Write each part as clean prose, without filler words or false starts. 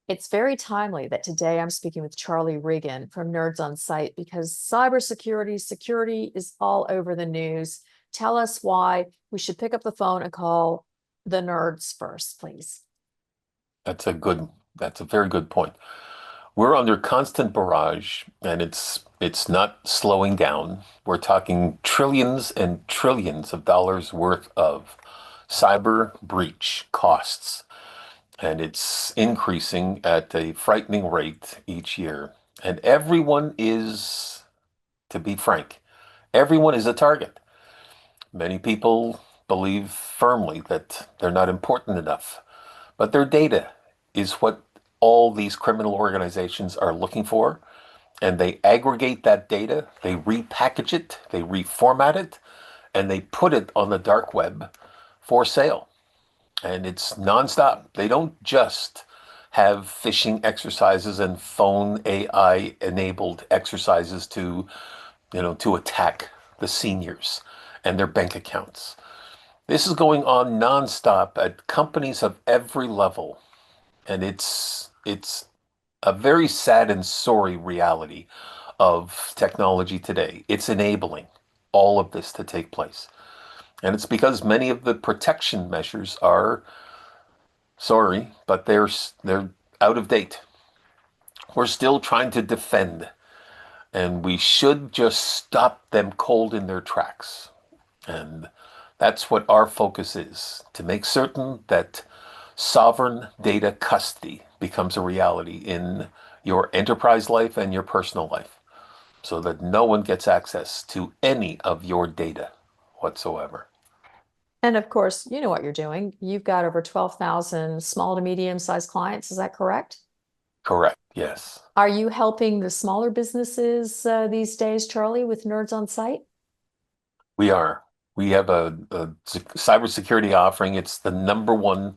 It's very timely that today I'm speaking with Charlie Regan from Nerds on Site because cybersecurity security is all over the news. Tell us why we should pick up the phone and call the nerds first, please. That's a very good point. We're under constant barrage and it's not slowing down. We're talking trillions and trillions of dollars worth of cyber breach costs, and it's increasing at a frightening rate each year. And everyone is, to be frank, everyone is a target. Many people believe firmly that they're not important enough, but their data is what all these criminal organizations are looking for. And they aggregate that data, they repackage it, they reformat it, and they put it on the dark web for sale. And it's nonstop. They don't just have phishing exercises and phone AI enabled exercises to attack the seniors and their bank accounts. This is going on nonstop at companies of every level, and it's a very sad and sorry reality of technology today. It's enabling all of this to take place. And it's because many of the protection measures are sorry, but they're out of date. We're still trying to defend, and we should just stop them cold in their tracks. And that's what our focus is, to make certain that sovereign data custody becomes a reality in your enterprise life and your personal life, so that no one gets access to any of your data whatsoever. And of course, you know what you're doing. You've got over 12,000 small to medium sized clients. Is that correct? Correct. Yes. Are you helping the smaller businesses these days, Charlie, with Nerds on Site? We are. We have a cybersecurity offering. It's the number one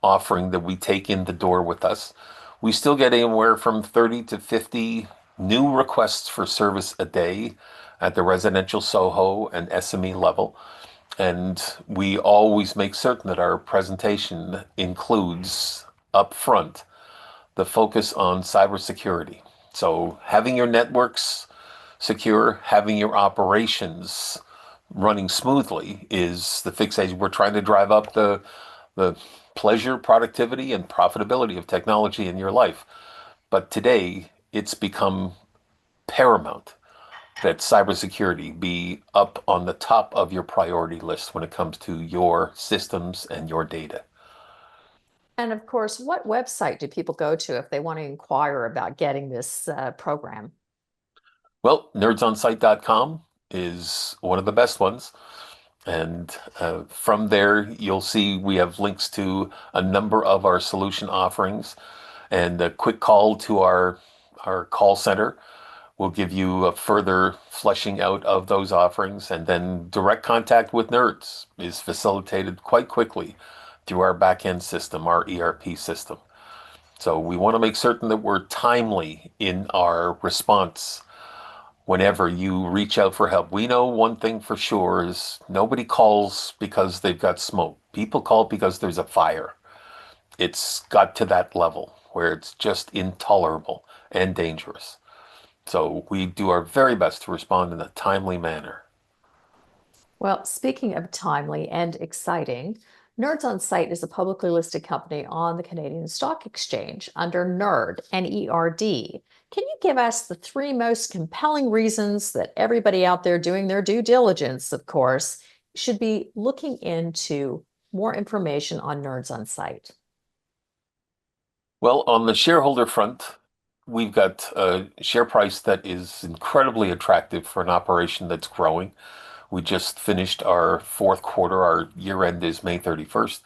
offering that we take in the door with us. We still get anywhere from 30 to 50 new requests for service a day at the residential SOHO and SME level. And we always make certain that our presentation includes upfront the focus on cybersecurity. So having your networks secure, having your operations running smoothly is the fixation. We're trying to drive up the pleasure, productivity, and profitability of technology in your life. But today, it's become paramount that cybersecurity be up on the top of your priority list when it comes to your systems and your data. And of course, what website do people go to if they want to inquire about getting this program? Well, nerdsonsite.com is one of the best ones. And from there, you'll see we have links to a number of our solution offerings, and a quick call to our call center will give you a further fleshing out of those offerings. And then direct contact with nerds is facilitated quite quickly through our back-end system, our ERP system. So we want to make certain that we're timely in our response whenever you reach out for help. We know one thing for sure is nobody calls because they've got smoke. People call because there's a fire. It's got to that level where it's just intolerable and dangerous. So we do our very best to respond in a timely manner. Well, speaking of timely and exciting, Nerds on Site is a publicly listed company on the Canadian Stock Exchange under NERD, N-E-R-D. Can you give us the three most compelling reasons that everybody out there doing their due diligence, of course, should be looking into more information on Nerds on Site? Well, on the shareholder front, we've got a share price that is incredibly attractive for an operation that's growing. We just finished our fourth quarter. Our year end is May 31st.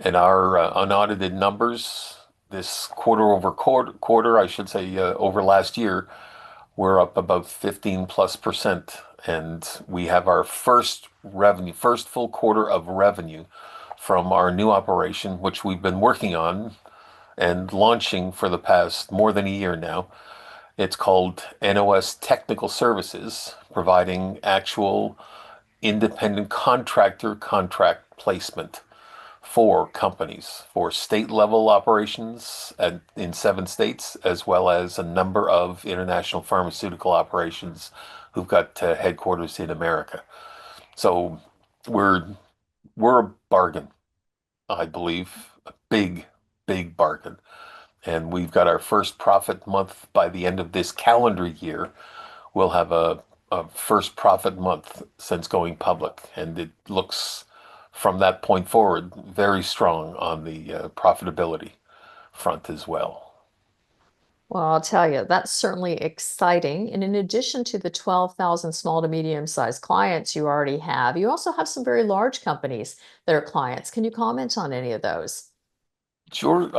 And our unaudited numbers this quarter, I should say, over last year, we're up about 15 plus percent. And we have our first full quarter of revenue from our new operation, which we've been working on and launching for the past more than a year now. It's called NOS Technical Services, providing actual independent contractor contract placement for companies for state level operations in 7 states, as well as a number of international pharmaceutical operations who've got headquarters in America. So we're we're a bargain, I believe, a big, big bargain. And we've got our first profit month by the end of this calendar year. We'll have a first profit month since going public, and it looks from that point forward very strong on the profitability front as well. Well, I'll tell you, that's certainly exciting. And in addition to the 12,000 small to medium-sized clients you already have, you also have some very large companies that are clients. Can you comment on any of those? Sure,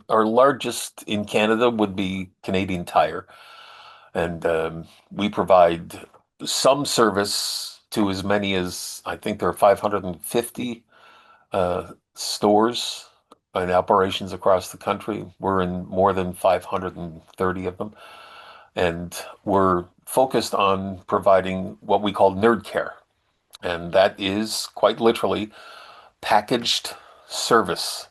our largest in Canada would be Canadian Tire, and we provide some service to as many as I think there are 550 stores and operations across the country. We're in more than 530 of them, and we're focused on providing what we call nerd care, and that is quite literally packaged service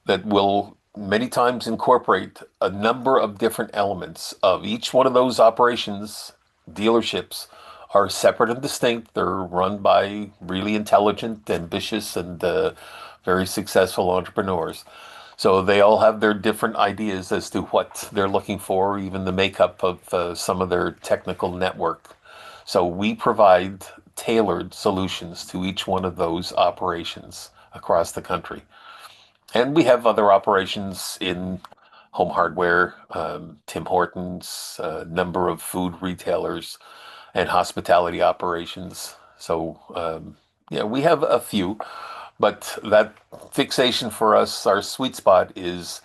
that will many times incorporate a number of different elements of each one of those operations. Dealerships are separate and distinct. They're run by really intelligent, ambitious, and very successful entrepreneurs. So they all have their different ideas as to what they're looking for, even the makeup of some of their technical network. So we provide tailored solutions to each one of those operations across the country. And we have other operations in home hardware, Tim Hortons, a number of food retailers, and hospitality operations. So, yeah, we have a few, but that fixation for us, our sweet spot is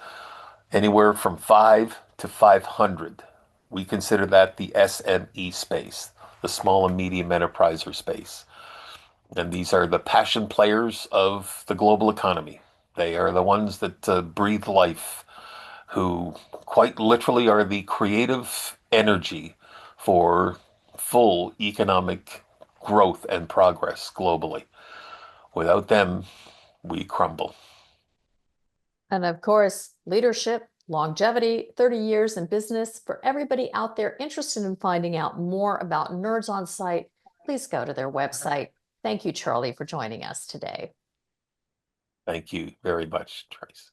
anywhere from 5 to 500. We consider that the SME space, the small and medium enterpriser space. And these are the passion players of the global economy. They are the ones that breathe life, who quite literally are the creative energy for full economic growth and progress globally. Without them, we crumble. And of course, leadership, longevity, 30 years in business. For everybody out there interested in finding out more about Nerds on Site, please go to their website. Thank you, Charlie, for joining us today. Thank you very much, Trace.